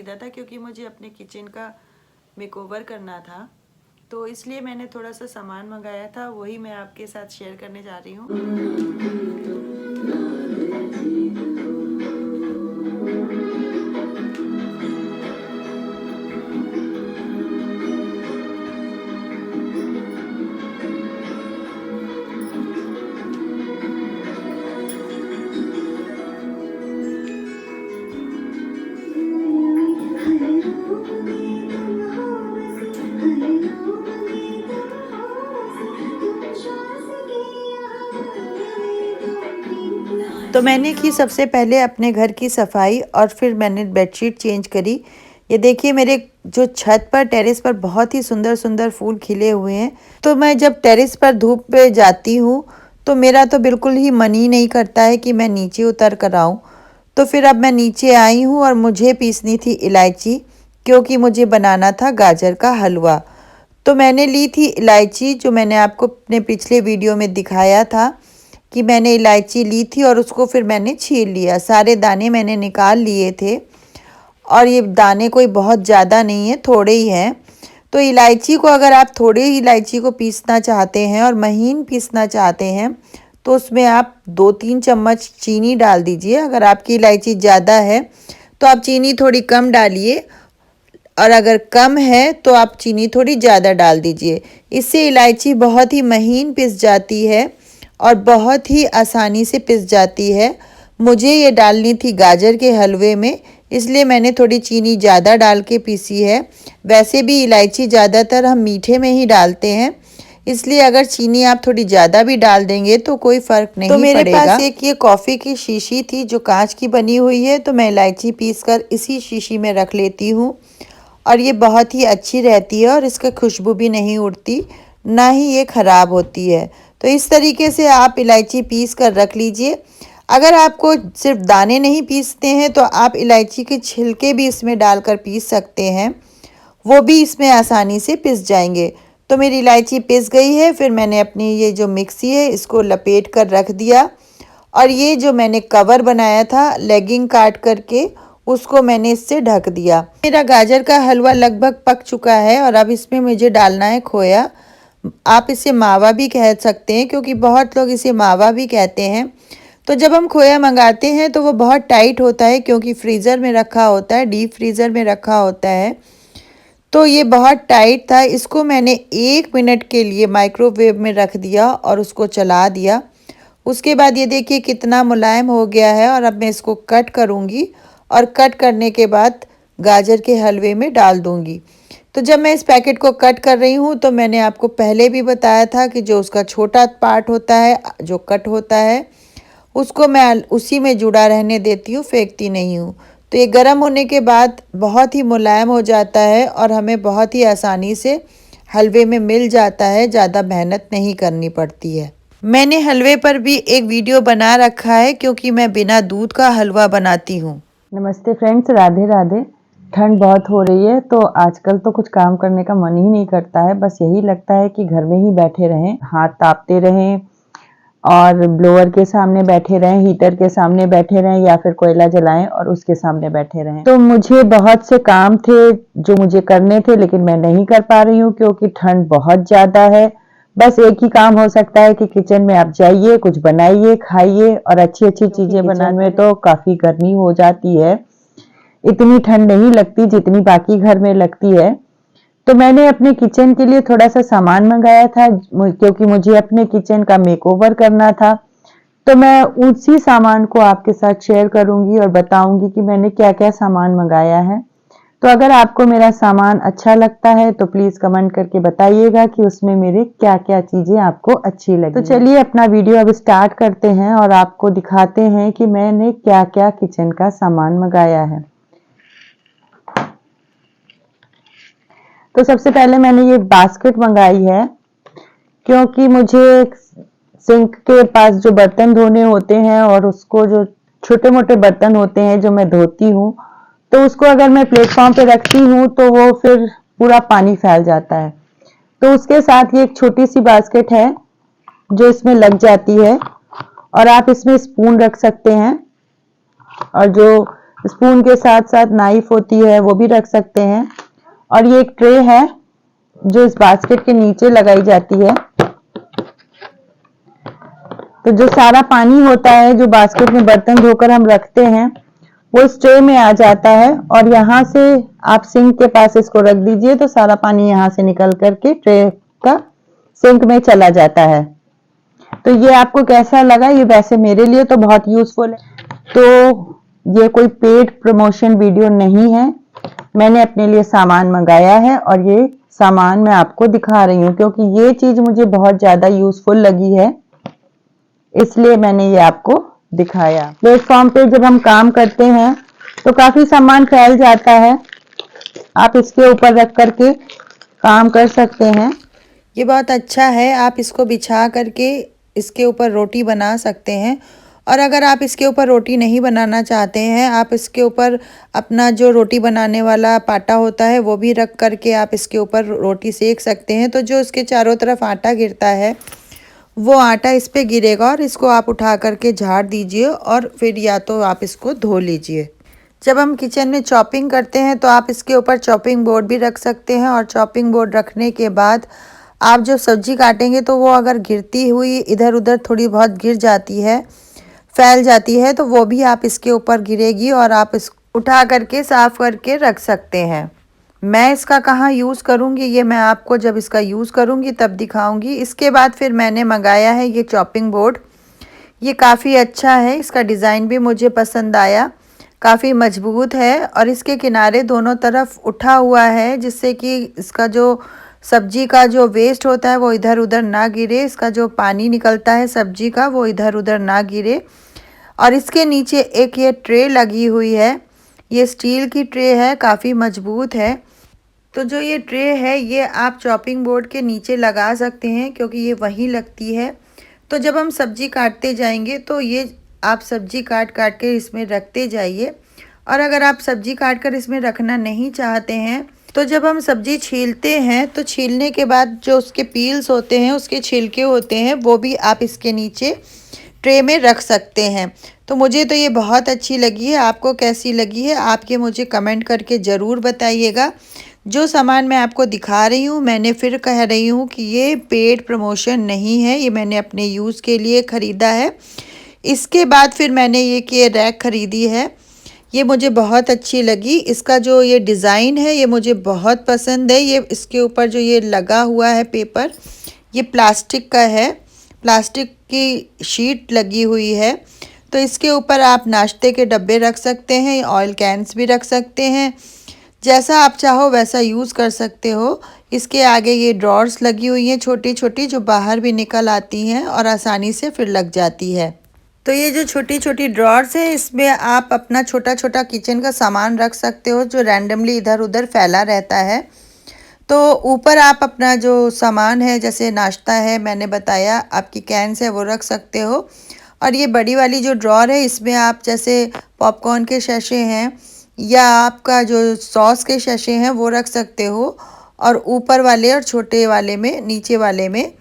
ख़रीदा था क्योंकि मुझे अपने किचन का मेकओवर करना था, तो इसलिए मैंने थोड़ा सा सामान मंगाया था, वही मैं आपके साथ शेयर करने जा रही हूँ। तो मैंने की सबसे पहले अपने घर की सफाई और फिर मैंने बेडशीट चेंज करी। ये देखिए मेरे जो छत पर टेरेस पर बहुत ही सुंदर सुंदर फूल खिले हुए हैं। तो मैं जब टेरेस पर धूप पे जाती हूँ तो मेरा तो बिल्कुल ही मन ही नहीं करता है कि मैं नीचे उतर कर आऊँ। तो फिर अब मैं नीचे आई हूँ और मुझे पीसनी थी इलायची, क्योंकि मुझे बनाना था गाजर का हलवा। तो मैंने ली थी इलायची, जो मैंने आपको अपने पिछले वीडियो में दिखाया था कि मैंने इलायची ली थी और उसको फिर मैंने छील लिया। सारे दाने मैंने निकाल लिए थे और ये दाने कोई बहुत ज़्यादा नहीं है, थोड़े ही हैं। तो इलायची को अगर आप थोड़े ही इलायची को पीसना चाहते हैं और महीन पीसना चाहते हैं तो उसमें आप 2-3 चम्मच चीनी डाल दीजिए। अगर आपकी इलायची ज़्यादा है तो आप चीनी थोड़ी कम डालिए, और अगर कम है तो आप चीनी थोड़ी ज़्यादा डाल दीजिए। इससे इलायची बहुत ही महीन पिस जाती है और बहुत ही आसानी से पिस जाती है। मुझे ये डालनी थी गाजर के हलवे में, इसलिए मैंने थोड़ी चीनी ज़्यादा डाल के पीसी है। वैसे भी इलायची ज़्यादातर हम मीठे में ही डालते हैं, इसलिए अगर चीनी आप थोड़ी ज़्यादा भी डाल देंगे तो कोई फ़र्क नहीं पड़ेगा। तो मेरे पास एक ये कॉफ़ी की शीशी थी जो कांच की बनी हुई है, तो मैं इलायची पीसकर इसी शीशी में रख लेती हूँ और ये बहुत ही अच्छी रहती है और इसका खुशबू भी नहीं उड़ती, ना ही ये ख़राब होती है। तो इस तरीके से आप इलायची पीस कर रख लीजिए। अगर आपको सिर्फ दाने नहीं पीसते हैं तो आप इलायची के छिलके भी इसमें डालकर पीस सकते हैं, वो भी इसमें आसानी से पिस जाएंगे। तो मेरी इलायची पिस गई है। फिर मैंने अपनी ये जो मिक्सी है इसको लपेट कर रख दिया और ये जो मैंने कवर बनाया था लेगिंग काट करके, उसको मैंने इससे ढक दिया। मेरा गाजर का हलवा लगभग पक चुका है और अब इसमें मुझे डालना है खोया। आप इसे मावा भी कह सकते हैं, क्योंकि बहुत लोग इसे मावा भी कहते हैं। तो जब हम खोया मंगाते हैं तो वो बहुत टाइट होता है, क्योंकि फ्रीज़र में रखा होता है, डीप फ्रीज़र में रखा होता है। तो ये बहुत टाइट था। इसको मैंने 1 मिनट के लिए माइक्रोवेव में रख दिया और उसको चला दिया। उसके बाद ये देखिए कितना मुलायम हो गया है और अब मैं इसको कट करूँगी और कट करने के बाद गाजर के हलवे में डाल दूँगी। तो जब मैं इस पैकेट को कट कर रही हूँ तो मैंने आपको पहले भी बताया था कि जो उसका छोटा पार्ट होता है, जो कट होता है, उसको मैं उसी में जुड़ा रहने देती हूँ, फेंकती नहीं हूँ। तो ये गर्म होने के बाद बहुत ही मुलायम हो जाता है और हमें बहुत ही आसानी से हलवे में मिल जाता है, ज़्यादा मेहनत नहीं करनी पड़ती है। मैंने हलवे पर भी एक वीडियो बना रखा है, क्योंकि मैं बिना दूध का हलवा बनाती हूँ। नमस्ते फ्रेंड्स, राधे राधे। ठंड बहुत हो रही है तो आजकल तो कुछ काम करने का मन ही नहीं करता है। बस यही लगता है कि घर में ही बैठे रहें, हाथ तापते रहें और ब्लोअर के सामने बैठे रहें, हीटर के सामने बैठे रहें या फिर कोयला जलाएं और उसके सामने बैठे रहें। तो मुझे बहुत से काम थे जो मुझे करने थे, लेकिन मैं नहीं कर पा रही हूँ क्योंकि ठंड बहुत ज़्यादा है। बस एक ही काम हो सकता है कि किचन में आप जाइए, कुछ बनाइए, खाइए और अच्छी अच्छी चीज़ें बनाने में तो काफ़ी गर्मी हो जाती है। इतनी ठंड नहीं लगती जितनी बाकी घर में लगती है। तो मैंने अपने किचन के लिए थोड़ा सा सामान मंगाया था, क्योंकि मुझे अपने किचन का मेकओवर करना था। तो मैं उसी सामान को आपके साथ शेयर करूंगी और बताऊंगी कि मैंने क्या क्या सामान मंगाया है। तो अगर आपको मेरा सामान अच्छा लगता है तो प्लीज कमेंट करके बताइएगा कि उसमें मेरे क्या क्या चीजें आपको अच्छी लगी। तो चलिए अपना वीडियो अब स्टार्ट करते हैं और आपको दिखाते हैं कि मैंने क्या क्या किचन का सामान मंगाया है। तो सबसे पहले मैंने ये बास्केट मंगाई है, क्योंकि मुझे सिंक के पास जो बर्तन धोने होते हैं और उसको जो छोटे मोटे बर्तन होते हैं जो मैं धोती हूँ, तो उसको अगर मैं प्लेटफॉर्म पे रखती हूँ तो वो फिर पूरा पानी फैल जाता है। तो उसके साथ ये एक छोटी सी बास्केट है जो इसमें लग जाती है और आप इसमें स्पून रख सकते हैं और जो स्पून के साथ साथ नाइफ होती है वो भी रख सकते हैं। और ये एक ट्रे है जो इस बास्केट के नीचे लगाई जाती है। तो जो सारा पानी होता है जो बास्केट में बर्तन धोकर हम रखते हैं वो इस ट्रे में आ जाता है, और यहाँ से आप सिंक के पास इसको रख दीजिए तो सारा पानी यहाँ से निकल करके ट्रे का सिंक में चला जाता है। तो ये आपको कैसा लगा? ये वैसे मेरे लिए तो बहुत यूजफुल है। तो ये कोई पेड प्रमोशन वीडियो नहीं है, मैंने अपने लिए सामान मंगाया है और ये सामान मैं आपको दिखा रही हूँ क्योंकि ये चीज मुझे बहुत ज्यादा यूजफुल लगी है, इसलिए मैंने ये आपको दिखाया। प्लेटफॉर्म पे जब हम काम करते हैं तो काफी सामान फैल जाता है, आप इसके ऊपर रख करके काम कर सकते हैं। ये बहुत अच्छा है, आप इसको बिछा करके इसके ऊपर रोटी बना सकते हैं। और अगर आप इसके ऊपर रोटी नहीं बनाना चाहते हैं, आप इसके ऊपर अपना जो रोटी बनाने वाला पाटा होता है वो भी रख करके आप इसके ऊपर रोटी सेक सकते हैं। तो जो इसके चारों तरफ आटा गिरता है वो आटा इस पे गिरेगा और इसको आप उठा करके झाड़ दीजिए और फिर या तो आप इसको धो लीजिए। जब हम किचन में चॉपिंग करते हैं तो आप इसके ऊपर चॉपिंग बोर्ड भी रख सकते हैं, और चॉपिंग बोर्ड रखने के बाद आप जो सब्जी काटेंगे तो वो अगर गिरती हुई इधर उधर थोड़ी बहुत गिर जाती है, फैल जाती है, तो वो भी आप इसके ऊपर गिरेगी और आप इस उठा करके साफ करके रख सकते हैं। मैं इसका कहाँ यूज़ करूँगी ये मैं आपको जब इसका यूज़ करूँगी तब दिखाऊँगी। इसके बाद फिर मैंने मंगाया है ये चॉपिंग बोर्ड। ये काफ़ी अच्छा है, इसका डिज़ाइन भी मुझे पसंद आया, काफ़ी मजबूत है और इसके किनारे दोनों तरफ उठा हुआ है जिससे कि इसका जो सब्जी का जो वेस्ट होता है वो इधर उधर ना गिरे, इसका जो पानी निकलता है सब्जी का वो इधर उधर ना गिरे। और इसके नीचे एक ये ट्रे लगी हुई है, ये स्टील की ट्रे है, काफ़ी मजबूत है। तो जो ये ट्रे है ये आप चॉपिंग बोर्ड के नीचे लगा सकते हैं क्योंकि ये वहीं लगती है। तो जब हम सब्जी काटते जाएंगे तो ये आप सब्जी काट काट के इसमें रखते जाइए। और अगर आप सब्जी काट कर इसमें रखना नहीं चाहते हैं तो जब हम सब्जी छीलते हैं तो छीलने के बाद जो उसके पील्स होते हैं, उसके छिलके होते हैं, वो भी आप इसके नीचे ट्रे में रख सकते हैं। तो मुझे तो ये बहुत अच्छी लगी है, आपको कैसी लगी है आप ये मुझे कमेंट करके ज़रूर बताइएगा। जो सामान मैं आपको दिखा रही हूँ, मैंने फिर कह रही हूँ कि ये पेड प्रमोशन नहीं है, ये मैंने अपने यूज़ के लिए ख़रीदा है। इसके बाद फिर मैंने ये रैक ख़रीदी है, ये मुझे बहुत अच्छी लगी। इसका जो ये डिज़ाइन है ये मुझे बहुत पसंद है। ये इसके ऊपर जो ये लगा हुआ है पेपर, ये प्लास्टिक का है, प्लास्टिक की शीट लगी हुई है। तो इसके ऊपर आप नाश्ते के डब्बे रख सकते हैं, ऑयल कैन्स भी रख सकते हैं, जैसा आप चाहो वैसा यूज़ कर सकते हो। इसके आगे ये ड्रॉर्स लगी हुई हैं छोटी छोटी, जो बाहर भी निकल आती हैं और आसानी से फिर लग जाती है। तो ये जो छोटी छोटी ड्रॉर्स है इसमें आप अपना छोटा छोटा किचन का सामान रख सकते हो जो रैंडमली इधर उधर फैला रहता है। तो ऊपर आप अपना जो सामान है, जैसे नाश्ता है मैंने बताया, आपकी कैन्स है वो रख सकते हो। और ये बड़ी वाली जो ड्रॉर है इसमें आप जैसे पॉपकॉर्न के शैशे हैं या आपका जो सॉस के शैशे हैं वो रख सकते हो। और ऊपर वाले और छोटे वाले में, नीचे वाले में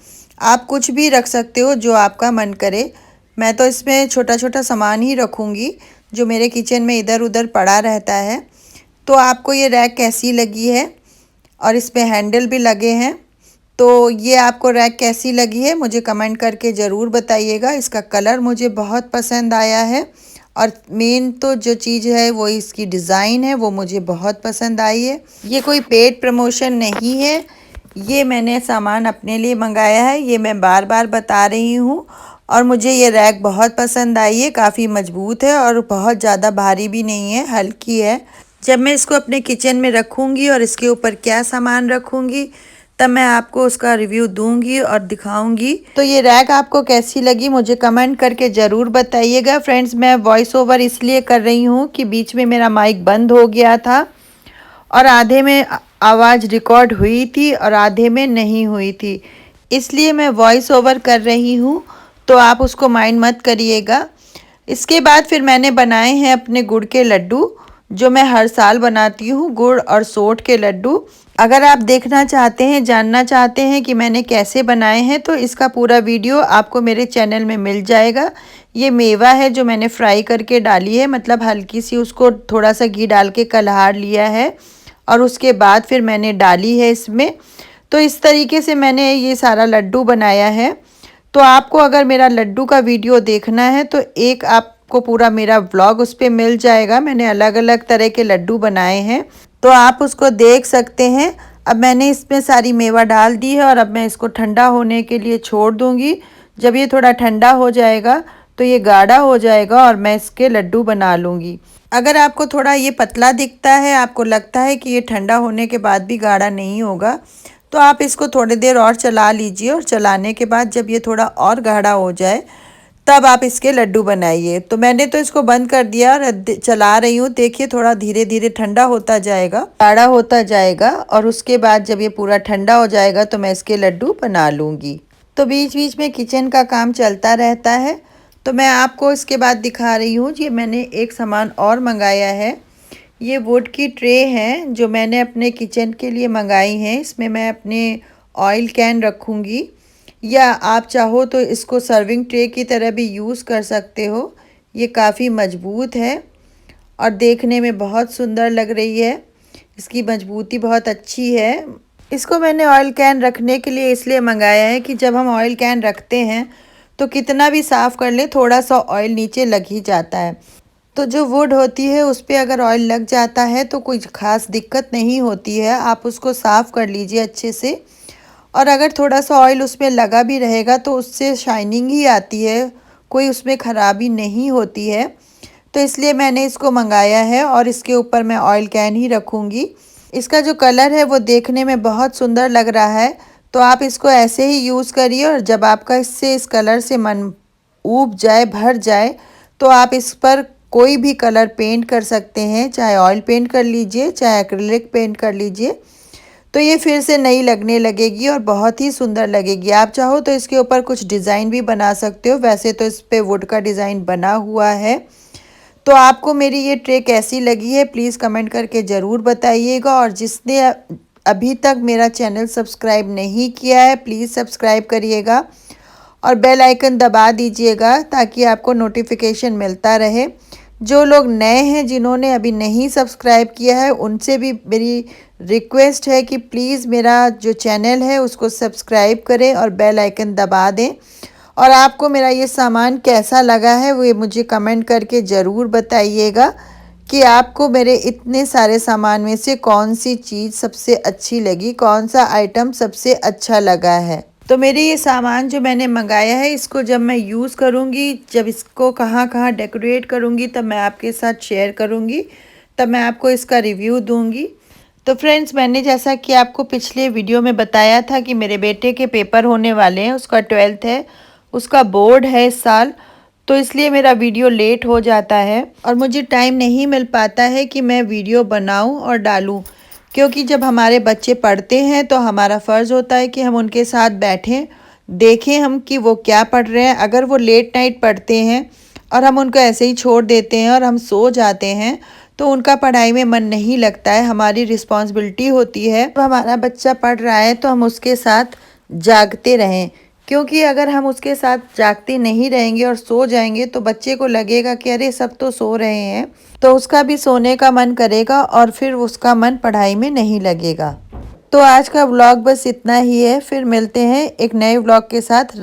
आप कुछ भी रख सकते हो जो आपका मन करे। मैं तो इसमें छोटा छोटा सामान ही रखूँगी जो मेरे किचन में इधर उधर पड़ा रहता है। तो आपको ये रैक कैसी लगी है, और इसमें हैंडल भी लगे हैं, तो ये आपको रैक कैसी लगी है मुझे कमेंट करके ज़रूर बताइएगा। इसका कलर मुझे बहुत पसंद आया है और मेन तो जो चीज़ है वो इसकी डिज़ाइन है वो मुझे बहुत पसंद आई है। ये कोई पेड प्रमोशन नहीं है, ये मैंने सामान अपने लिए मंगाया है, ये मैं बार बार बता रही हूँ। और मुझे ये रैक बहुत पसंद आई है, काफ़ी मजबूत है और बहुत ज़्यादा भारी भी नहीं है, हल्की है। जब मैं इसको अपने किचन में रखूँगी और इसके ऊपर क्या सामान रखूँगी तब मैं आपको उसका रिव्यू दूंगी और दिखाऊंगी। तो ये रैक आपको कैसी लगी मुझे कमेंट करके ज़रूर बताइएगा। फ्रेंड्स, मैं वॉइस ओवर इसलिए कर रही हूँ कि बीच में मेरा माइक बंद हो गया था और आधे में आवाज़ रिकॉर्ड हुई थी और आधे में नहीं हुई थी, इसलिए मैं वॉइस ओवर कर रही हूँ, तो आप उसको माइंड मत करिएगा। इसके बाद फिर मैंने बनाए हैं अपने गुड़ के लड्डू, जो मैं हर साल बनाती हूँ, गुड़ और सोंठ के लड्डू। अगर आप देखना चाहते हैं, जानना चाहते हैं कि मैंने कैसे बनाए हैं, तो इसका पूरा वीडियो आपको मेरे चैनल में मिल जाएगा। ये मेवा है जो मैंने फ्राई करके डाली है, मतलब हल्की सी उसको थोड़ा सा घी डाल के कलहार लिया है और उसके बाद फिर मैंने डाली है इसमें। तो इस तरीके से मैंने ये सारा लड्डू बनाया है। तो आपको अगर मेरा लड्डू का वीडियो देखना है तो एक आपको पूरा मेरा व्लॉग उस पर मिल जाएगा। मैंने अलग अलग तरह के लड्डू बनाए हैं, तो आप उसको देख सकते हैं। अब मैंने इसमें सारी मेवा डाल दी है और अब मैं इसको ठंडा होने के लिए छोड़ दूँगी। जब ये थोड़ा ठंडा हो जाएगा तो ये गाढ़ा हो जाएगा और मैं इसके लड्डू बना लूँगी। अगर आपको थोड़ा ये पतला दिखता है, आपको लगता है कि ये ठंडा होने के बाद भी गाढ़ा नहीं होगा, तो आप इसको थोड़ी देर और चला लीजिए और चलाने के बाद जब ये थोड़ा और गाढ़ा हो जाए तब आप इसके लड्डू बनाइए। तो मैंने तो इसको बंद कर दिया और चला रही हूँ। देखिए थोड़ा धीरे धीरे ठंडा होता जाएगा, गाढ़ा होता जाएगा और उसके बाद जब ये पूरा ठंडा हो जाएगा तो मैं इसके लड्डू बना लूँगी। तो बीच बीच में किचन का काम चलता रहता है। तो मैं आपको इसके बाद दिखा रही हूँ। ये मैंने एक सामान और मंगाया है। ये वुड की ट्रे हैं जो मैंने अपने किचन के लिए मंगाई हैं। इसमें मैं अपने ऑयल कैन रखूँगी, या आप चाहो तो इसको सर्विंग ट्रे की तरह भी यूज़ कर सकते हो। ये काफ़ी मजबूत है और देखने में बहुत सुंदर लग रही है। इसकी मजबूती बहुत अच्छी है। इसको मैंने ऑयल कैन रखने के लिए इसलिए मंगाया है कि जब हम ऑयल कैन रखते हैं तो कितना भी साफ़ कर ले थोड़ा सा ऑयल नीचे लग ही जाता है। तो जो वुड होती है उस पर अगर ऑयल लग जाता है तो कोई ख़ास दिक्कत नहीं होती है। आप उसको साफ़ कर लीजिए अच्छे से, और अगर थोड़ा सा ऑयल उसमें लगा भी रहेगा तो उससे शाइनिंग ही आती है, कोई उसमें ख़राबी नहीं होती है। तो इसलिए मैंने इसको मंगाया है और इसके ऊपर मैं ऑयल कैन ही रखूँगी। इसका जो कलर है वो देखने में बहुत सुंदर लग रहा है, तो आप इसको ऐसे ही यूज़ करिए और जब आपका इस कलर से मन ऊब जाए, भर जाए, तो आप इस पर कोई भी कलर पेंट कर सकते हैं। चाहे ऑयल पेंट कर लीजिए, चाहे एक्रिलिक पेंट कर लीजिए, तो ये फिर से नई लगने लगेगी और बहुत ही सुंदर लगेगी। आप चाहो तो इसके ऊपर कुछ डिज़ाइन भी बना सकते हो। वैसे तो इस पे वुड का डिज़ाइन बना हुआ है। तो आपको मेरी ये ट्रे कैसी लगी है प्लीज़ कमेंट करके ज़रूर बताइएगा। और जिसने अभी तक मेरा चैनल सब्सक्राइब नहीं किया है प्लीज़ सब्सक्राइब करिएगा और बेल आइकन दबा दीजिएगा ताकि आपको नोटिफिकेशन मिलता रहे। जो लोग नए हैं, जिन्होंने अभी नहीं सब्सक्राइब किया है, उनसे भी मेरी रिक्वेस्ट है कि प्लीज़ मेरा जो चैनल है उसको सब्सक्राइब करें और बेल आइकन दबा दें। और आपको मेरा ये सामान कैसा लगा है वो मुझे कमेंट करके ज़रूर बताइएगा कि आपको मेरे इतने सारे सामान में से कौन सी चीज़ सबसे अच्छी लगी, कौन सा आइटम सबसे अच्छा लगा है। तो मेरे ये सामान जो मैंने मंगाया है इसको जब मैं यूज़ करूँगी, जब इसको कहाँ कहाँ डेकोरेट करूँगी तब मैं आपके साथ शेयर करूँगी, तब मैं आपको इसका रिव्यू दूँगी। तो फ्रेंड्स, मैंने जैसा कि आपको पिछले वीडियो में बताया था कि मेरे बेटे के पेपर होने वाले हैं, उसका 12th है, उसका बोर्ड है इस साल, तो इसलिए मेरा वीडियो लेट हो जाता है और मुझे टाइम नहीं मिल पाता है कि मैं वीडियो बनाऊं और डालूं। क्योंकि जब हमारे बच्चे पढ़ते हैं तो हमारा फ़र्ज़ होता है कि हम उनके साथ बैठें, देखें हम कि वो क्या पढ़ रहे हैं। अगर वो लेट नाइट पढ़ते हैं और हम उनको ऐसे ही छोड़ देते हैं और हम सो जाते हैं तो उनका पढ़ाई में मन नहीं लगता है। हमारी रिस्पॉन्सिबिलिटी होती है, तो हमारा बच्चा पढ़ रहा है तो हम उसके साथ जागते रहें। क्योंकि अगर हम उसके साथ जागते नहीं रहेंगे और सो जाएंगे तो बच्चे को लगेगा कि अरे सब तो सो रहे हैं, तो उसका भी सोने का मन करेगा और फिर उसका मन पढ़ाई में नहीं लगेगा। तो आज का व्लॉग बस इतना ही है। फिर मिलते हैं एक नए व्लॉग के साथ।